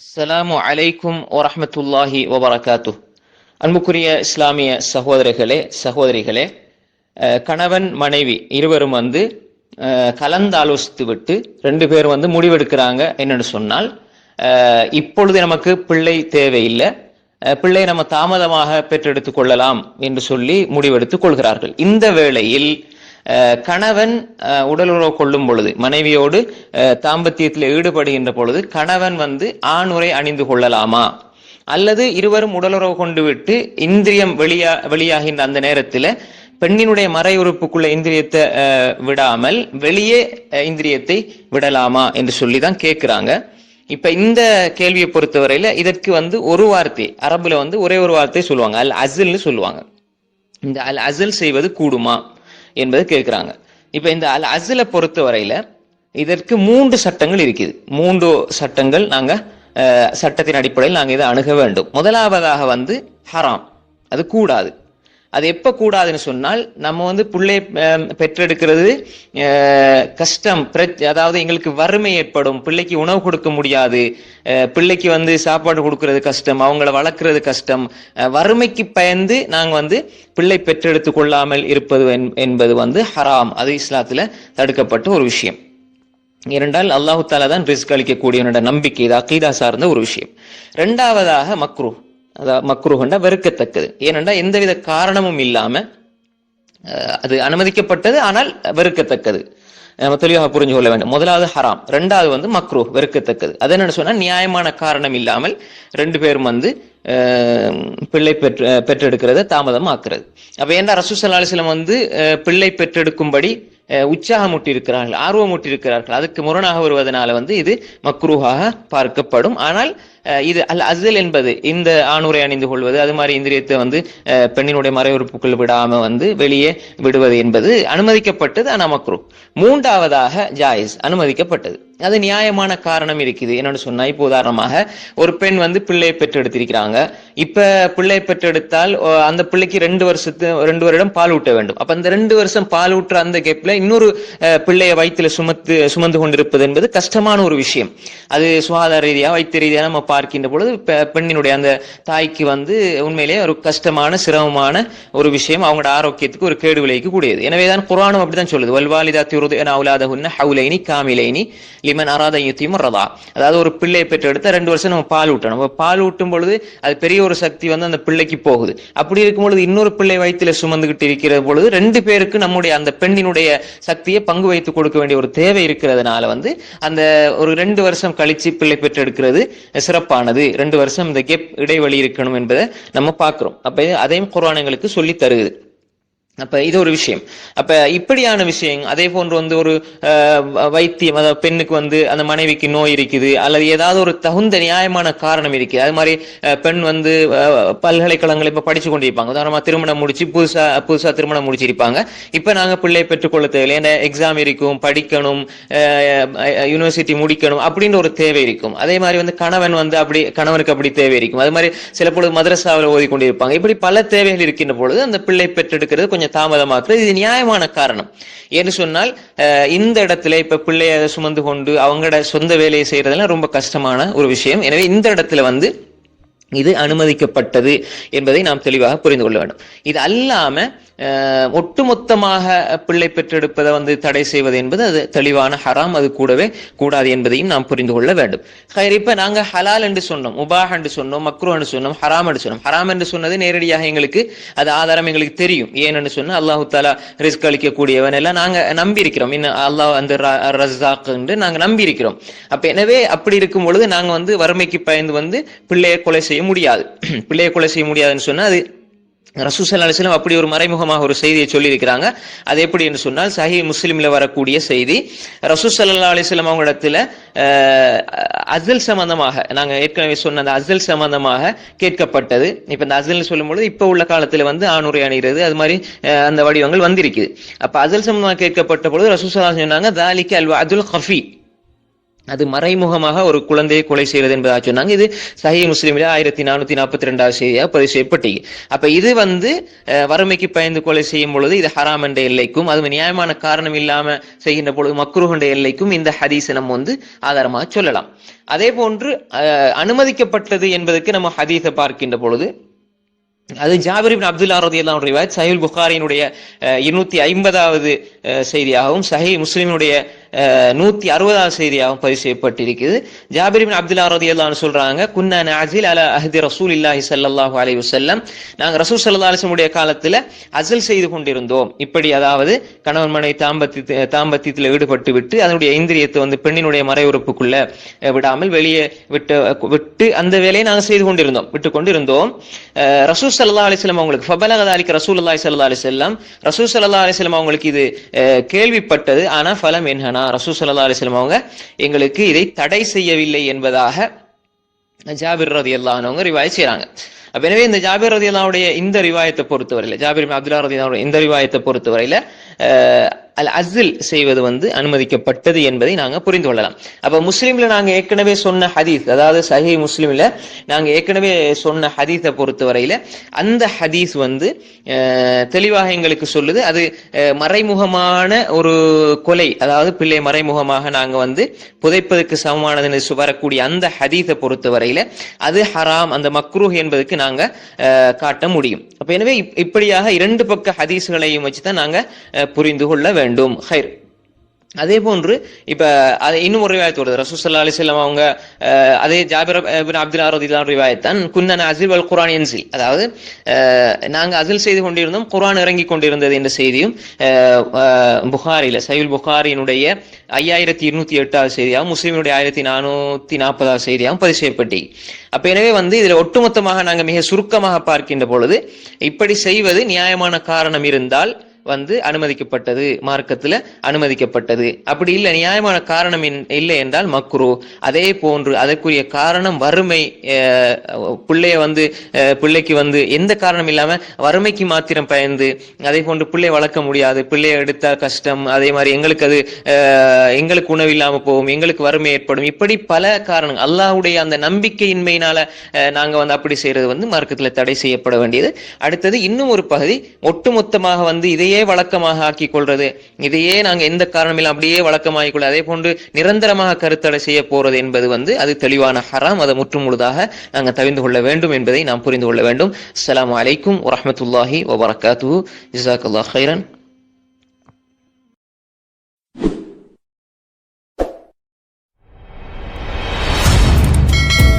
அஸ்ஸலாமு அலைக்கும் வரஹ்மத்துல்லாஹி வபரகாத்துஹ். அன்புக்குரிய இஸ்லாமிய சகோதரர்களே சகோதரிகளே, கணவன் மனைவி இருவரும் கலந்து ஆலோசித்து விட்டு ரெண்டு பேரும் முடிவெடுக்கிறாங்க. என்னன்னு சொன்னால், இப்பொழுது நமக்கு பிள்ளை தேவையில்லை, பிள்ளை நம்ம தாமதமாக பெற்றெடுத்துக் கொள்ளலாம் என்று சொல்லி முடிவெடுத்துக் கொள்கிறார்கள். இந்த வேளையில் கணவன் உடலுறவு கொள்ளும் பொழுது, மனைவியோடு தாம்பத்தியத்தில் ஈடுபடுகின்ற பொழுது கணவன் ஆணுரை அணிந்து கொள்ளலாமா, அல்லது இருவரும் உடலுறவு கொண்டு விட்டு இந்திரியம் வெளியாகின்ற அந்த நேரத்தில் பெண்ணினுடைய மறை உறுப்புக்குள்ள இந்திரியத்தை விடாமல் வெளியே இந்திரியத்தை விடலாமா என்று சொல்லிதான் கேட்கிறாங்க. இப்ப இந்த கேள்வியை பொறுத்தவரையில இதற்கு ஒரு வார்த்தை, அரபுல ஒரே ஒரு வார்த்தை சொல்லுவாங்க, அல் அசில்னு சொல்லுவாங்க. இந்த அல் அசில் செய்வது கூடுமா என்பது கேட்கிறாங்க. இப்ப இந்த அல் அசிலை பொறுத்தவரையில இதற்கு 3 சட்டங்கள் இருக்குது. 3 சட்டங்கள் நாங்க சட்டத்தின் அடிப்படையில் நாங்க இதை அணுக வேண்டும். முதலாவதாக ஹராம், அது கூடாது. அது எப்ப கூடாதுன்னு சொன்னால், நம்ம பிள்ளை பெற்றெடுக்கிறது கஷ்டம், அதாவது எங்களுக்கு வறுமை ஏற்படும், பிள்ளைக்கு உணவு கொடுக்க முடியாது, பிள்ளைக்கு சாப்பாடு கொடுக்கறது கஷ்டம், அவங்கள வளர்க்கறது கஷ்டம், வறுமைக்கு பயந்து நாங்க பிள்ளை பெற்றெடுத்து கொள்ளாமல் இருப்பது என்பது ஹராம். அது இஸ்லாத்துல தடுக்கப்பட்ட ஒரு விஷயம். இரண்டால் அல்லாஹு தாலா தான் ரிஸ்க் அளிக்கக்கூடிய நம்பிக்கை, இது அகீதா சார்ந்த ஒரு விஷயம். இரண்டாவதாக மக்ரூஹ், அதாவது மக்ரூஹ்னா வெறுக்கத்தக்கது. ஏனென்றா எந்தவித காரணமும் இல்லாம அது அனுமதிக்கப்பட்டது, ஆனால் வெறுக்கத்தக்கது. நம்ம தெளிவாக புரிஞ்சு கொள்ள வேண்டும். முதலாவது ஹராம், இரண்டாவது மக்ரூஹ், வெறுக்கத்தக்கது. அது என்னன்னு சொன்னா, நியாயமான காரணம் இல்லாமல் ரெண்டு பேரும் பிள்ளை பெற்றெடுக்கிறத தாமதமாக்குறது. அப்ப ஏன்னா ரசூல் ஸல்லல்லாஹு அலைஹி வஸல்லம் பிள்ளை பெற்றெடுக்கும்படி உற்சாகமூட்டி இருக்கிறார்கள், ஆர்வமூட்டி இருக்கிறார்கள். அதுக்கு முரணாக வருவதனால இது மக்ரூஹாக பார்க்கப்படும். ஆனால் இது அல் அஸ்ல் என்பது, இந்த ஆணுரை அணிந்து கொள்வது, அது மாதிரி இந்திரியத்தை பெண்ணினுடைய மறைவுறுப்புக்குள் விடாம வெளியே விடுவது என்பது அனுமதிக்கப்பட்டது, ஆனா மக்ரூஹ். மூன்றாவதாக ஜாயிஸ், அனுமதிக்கப்பட்டது. அது நியாயமான காரணம் இருக்குது. என்னன்னு சொன்னா, இப்போ உதாரணமாக ஒரு பெண் பிள்ளையை பெற்றெடுத்திருக்கிறாங்க. இப்ப பிள்ளை பெற்றெடுத்தால் அந்த பிள்ளைக்கு 2 வருடம் பால் ஊட்ட வேண்டும். அப்ப அந்த 2 வருஷம் பால் ஊட்டுற அந்த கேப்ல இன்னொரு பிள்ளைய வயிற்றுல சுமந்து கொண்டிருப்பது என்பது கஷ்டமான ஒரு விஷயம். அது சுகாதார ரீதியா, வைத்திய ரீதியா நம்ம பார்க்கின்ற பொழுது பெண்ணினுடைய அந்த தாய்க்கு உண்மையிலேயே ஒரு கஷ்டமான சிரமமான ஒரு விஷயம், அவங்களோட ஆரோக்கியத்துக்கு ஒரு கேடு விளைவிக்க கூடியது. எனவேதான் குர்ஆனும் அப்படிதான் சொல்லுது, வல்வாலிதாத்தி யுர்திஉன அவுலாதஹுன்ன ஹவுலைனி காமிலைனி லிமன் அராத யுத்தீமு ரதா. அதாவது ஒரு பிள்ளையை பெற்றெடுத்த 2 வருஷம் நம்ம பால் ஊட்டணும். பால் ஊட்டும் பொழுது அது பெரிய ஒரு சக்தி அந்த பிள்ளைக்கு போகுது. அப்படி இருக்கும் பொழுது இன்னொரு பிள்ளை வயிற்றுல சுமந்துகிட்டு இருக்கிற பொழுது 2 பேருக்கு நம்முடைய அந்த பெண்ணினுடைய சக்தியை பங்கு வைத்து கொடுக்க வேண்டிய ஒரு தேவை இருக்கிறதுனால அந்த ஒரு 2 வருஷம் கழிச்சு பிள்ளை பெற்றெடுக்கிறது சிறப்பானது. 2 வருஷம் இந்த கேப் இடைவெளி இருக்கணும் என்பதை நம்ம பார்க்கிறோம். அப்ப அதையும் குர்ஆன் எங்களுக்கு சொல்லி தருகிறது. அப்ப இது ஒரு விஷயம். அப்ப இப்படியான விஷயம், அதே போன்று ஒரு வைத்தியம், அதாவது பெண்ணுக்கு அந்த மனைவிக்கு நோய் இருக்குது, அல்லது ஏதாவது ஒரு தகுந்த நியாயமான காரணம் இருக்குது. அது மாதிரி பெண் பல்கலைக்கழகங்கள் இப்ப படிச்சு கொண்டிருப்பாங்க. உதாரணமா திருமணம் முடிச்சு புதுசா திருமணம் முடிச்சிருப்பாங்க. இப்ப நாங்க பிள்ளை பெற்றுக்கொள்ள தேவையில்லை, ஏன்னா எக்ஸாம் இருக்கும், படிக்கணும், யூனிவர்சிட்டி முடிக்கணும் அப்படின்ற ஒரு தேவை இருக்கும். அதே மாதிரி கணவன் கணவனுக்கு அப்படி தேவை இருக்கும். அது மாதிரி சில பொழுது மதரசாவில் ஓதி கொண்டிருப்பாங்க. இப்படி பல தேவைகள் இருக்கின்ற பொழுது அந்த பிள்ளை பெற்றெடுக்கிறது கொஞ்சம் தாமதமாக்குறது. இது நியாயமான காரணம். ஏன்னு சொன்னால், இந்த இடத்துல இப்ப பிள்ளைய சுமந்து கொண்டு அவங்களோட சொந்த வேலையை செய்யறதெல்லாம் ரொம்ப கஷ்டமான ஒரு விஷயம். எனவே இந்த இடத்துல இது அனுமதிக்கப்பட்டது என்பதை நாம் தெளிவாக புரிந்து கொள்ள வேண்டும். இது அல்லாம ஒட்டுமொத்தமாக பிள்ளை பெற்றெடுப்பதை தடை செய்வது என்பது அது தெளிவான ஹராம், அது கூடவே கூடாது என்பதையும் நாம் புரிந்து கொள்ள வேண்டும். இப்ப நாங்க ஹலால் என்று சொன்னோம், முபாஹ் என்று சொன்னோம், மக்ரூஹ் என்று சொன்னோம், ஹராம் என்று சொன்னோம். ஹராம் என்று சொன்னது நேரடியாக எங்களுக்கு அது ஆதாரம் எங்களுக்கு தெரியும். ஏன்னு சொன்னா, அல்லாஹு தாலா ரிஸ்க் அளிக்கக்கூடியவன் எல்லாம் நாங்க நம்பி இருக்கிறோம். அல்லாஹ் அந்த ரஸாக் என்று நாங்க நம்பி இருக்கிறோம். அப்ப எனவே அப்படி இருக்கும் பொழுது நாங்க வறுமைக்கு பயந்து பிள்ளையை கொலை செய்ய முடியாது. பிள்ளையை கொலை செய்ய முடியாதுன்னு சொன்னா, அது ரசூல் ஸல்லல்லாஹு அலைஹி வஸல்லம் அப்படி ஒரு மறைமுகமாக ஒரு செய்தியை சொல்லி இருக்கிறாங்க. அது எப்படி என்று சொன்னால், சஹீஹ் முஸ்லிம்ல வரக்கூடிய செய்தி. ரசூல் ஸல்லல்லாஹு அலைஹி வஸல்லம் அவங்க இடத்துல அஸ்ல் சம்பந்தமாக, நாங்க ஏற்கனவே சொன்ன அந்த அஸ்ல் சம்பந்தமாக கேட்கப்பட்டது. இப்ப இந்த அஸ்ல் சொல்லும்போது இப்ப உள்ள காலத்துல ஆணுரை அணிகிறது, அது மாதிரி அந்த வடிவங்கள் வந்திருக்குது. அப்ப அஸ்ல் சம்பந்தமாக கேட்கப்பட்ட பொழுது ரசூல் ஸல்லல்லாஹு அலைஹி வஸல்லம் சொன்னாங்க, தாலிக அல் வஅதுல் கஃபி, அது மறைமுகமாக ஒரு குழந்தையை கொலை செய்வது என்பதாக சொன்னாங்க. இது சஹீஹ் முஸ்லிமில் 1442 செய்தியாக பதிவு செய்யப்பட்டது. அப்ப இது வறுமைக்கு பயந்து கொலை செய்யும் பொழுது இது ஹராம் என்ற எல்லைக்கும், அது நியாயமான காரணம் இல்லாம செய்கின்ற பொழுது மக்ரூஹ் என்ற எல்லைக்கும் இந்த ஹதீஸை நம்ம ஆதாரமாக சொல்லலாம். அதே போன்று அனுமதிக்கப்பட்டது என்பதற்கு நம்ம ஹதீஸை பார்க்கின்ற பொழுது அது ஜாபிர் இப்னு அப்துல்லா ரலியல்லாஹு அன்ஹு ரிவாயத் சஹீஹ் புகாரியினுடைய 250வது செய்தியாகவும் சஹீஹ் முஸ்லிமினுடைய 160வது செய்தியாகவும் பதிவு செய்யப்பட்டிருக்கிறது. ஜாபிர் இப்னு அப்துல்லா ரலியல்லாஹு அன்ஹு சொல்றாங்க, குன்னா நஅஸில் அலா அஹ்தி ரசூலில்லாஹி ஸல்லல்லாஹு அலைஹி வஸல்லம், நாங்க ரசூல் ஸல்லல்லாஹு அலைஹி வஸல்லம் காலத்துல அஸல் செய்து கொண்டிருந்தோம். இப்படி அதாவது கணவன் மனைவி தாம்பத்தியத்தில் ஈடுபட்டு விட்டு அதனுடைய இந்திரியத்தை பெண்ணினுடைய மறை உறுப்புக்குள்ள விடாமல் வெளியே விட்டு அந்த வேலையை நாங்கள் செய்து கொண்டிருந்தோம், விட்டு கொண்டிருந்தோம். ரசூல் ஸல்லல்லாஹு அலைஹி வஸல்லம் அவங்களுக்கு ஃபபலக தாலிக ரசூலுல்லாஹி ஸல்லல்லாஹு அலைஹி வஸல்லம், ரசூல் ஸல்லல்லாஹு அலைஹி வஸல்லம் அவங்களுக்கு இது கேள்விப்பட்டது. ஆனா ஃபலம் என்ஹனா, ரசூல் ஸல்லல்லாஹு அலைஹி வஸல்லம் அவங்க எங்களுக்கு இதை தடை செய்யவில்லை என்பதாக ஜாபிர் ரலியல்லாஹு அன்ஹு ரிவாயத் செய்றாங்க. அப்ப எனவே இந்த ஜாபிர் ரலியல்லாஹுடைய இந்த ரிவாயத்தை பொறுத்தவரையில, ஜாபிர் இப்னு அப்துல்லா ரலியல்லாஹு இந்த ரிவாயத்தை பொறுத்தவரையில அல் அஸ்ல் செய்வது அனுமதிக்கப்பட்டது என்பதை நாங்க புரிந்து கொள்ளலாம். அப்ப முஸ்லிம்ல நாங்க ஏற்கனவே சொன்ன ஹதீஸ், அதாவது சஹீஹ் முஸ்லிம்ல நாங்க ஏற்கனவே சொன்ன ஹதீஸை பொறுத்தவரையில அந்த ஹதீஸ் தெளிவாக எங்களுக்கு சொல்லுது, அது மறைமுகமான ஒரு கொலை, அதாவது பிள்ளை மறைமுகமாக நாங்க புதைப்பதற்கு சமமானது வரக்கூடிய அந்த ஹதீஸை பொறுத்தவரையில அது ஹராம், அந்த மக்ரூஹ் என்பதற்கு நாங்க காட்ட முடியும். அப்ப எனவே இப்படியாக இரண்டு பக்க ஹதீஸ்களையும் வச்சுதான் நாங்க புரிந்து கொள்ள வேண்டும். ஹைர். அதே போன்று இப்ப இன்னும் ஒரு ரிவாயத் வருது, ரசூல் ஸல்லல்லாஹு அலைஹி வஸல்லம் அவங்க அதே ஜாபிர் இப்னு அப்துல்லா ரலியல்லாஹு அன்ஹு ரிவாயத் தான், குன்னா நஅஸில் வல் குர்ஆன் யன்ஸில், அதாவது நாங்க அஸில் செய்து கொண்டிருந்தோம், குர்ஆன் இறங்கி கொண்டிருந்தது என்ற செய்தியும் புகாரில சஹீஹ் புகாரியினுடைய 5208வது செய்தியாகவும் முஸ்லிமினுடைய 1440வது செய்தியாகவும் பதிவு செய்யப்பட்டது. அப்ப எனவே இதுல ஒட்டுமொத்தமாக நாங்க மிக சுருக்கமாக பார்க்கின்ற பொழுது இப்படி செய்வது நியாயமான காரணம் இருந்தால் அனுமதிக்கப்பட்டது, மார்க்கத்துல அனுமதிக்கப்பட்டது. அப்படி இல்லை, நியாயமான காரணம் இல்லை என்றால் மக்ரூ. அதே போன்று அதற்குரிய காரணம் வறுமை, பிள்ளைக்கு எந்த காரணம் இல்லாம வறுமைக்கு மாத்திரம் பயந்து, அதே போன்று பிள்ளை வளர்க்க முடியாது, பிள்ளையை எடுத்தா கஷ்டம், அதே மாதிரி எங்களுக்கு உணவு இல்லாம போகும், எங்களுக்கு வறுமை ஏற்படும், இப்படி பல காரணங்கள், அல்லாஹ்வுடைய அந்த நம்பிக்கையின்மையினால நாங்க அப்படி செய்யறது மார்க்கத்துல தடை செய்யப்பட வேண்டியது. அடுத்தது இன்னும் ஒரு பகுதி, ஒட்டுமொத்தமாக இதையே வழக்கமாக ஆக்கிக் கொள்றது, இதையே நாங்க எந்த காரணமில்லை அப்படியே வழக்கமாகிக் கொள்ள, அதே போன்று நிரந்தரமாக கருத்தடை செய்ய போறது என்பது அது தெளிவான ஹராம். அதை முற்று முழுதாக நாங்கள் தவிர்த்து கொள்ள வேண்டும் என்பதை நாம் புரிந்து கொள்ள வேண்டும். அஸ்ஸலாமு அலைக்கும் வரஹ்மத்துல்லாஹி வபரகாத்துஹு. ஜஸாக்கல்லாஹு கைரன்.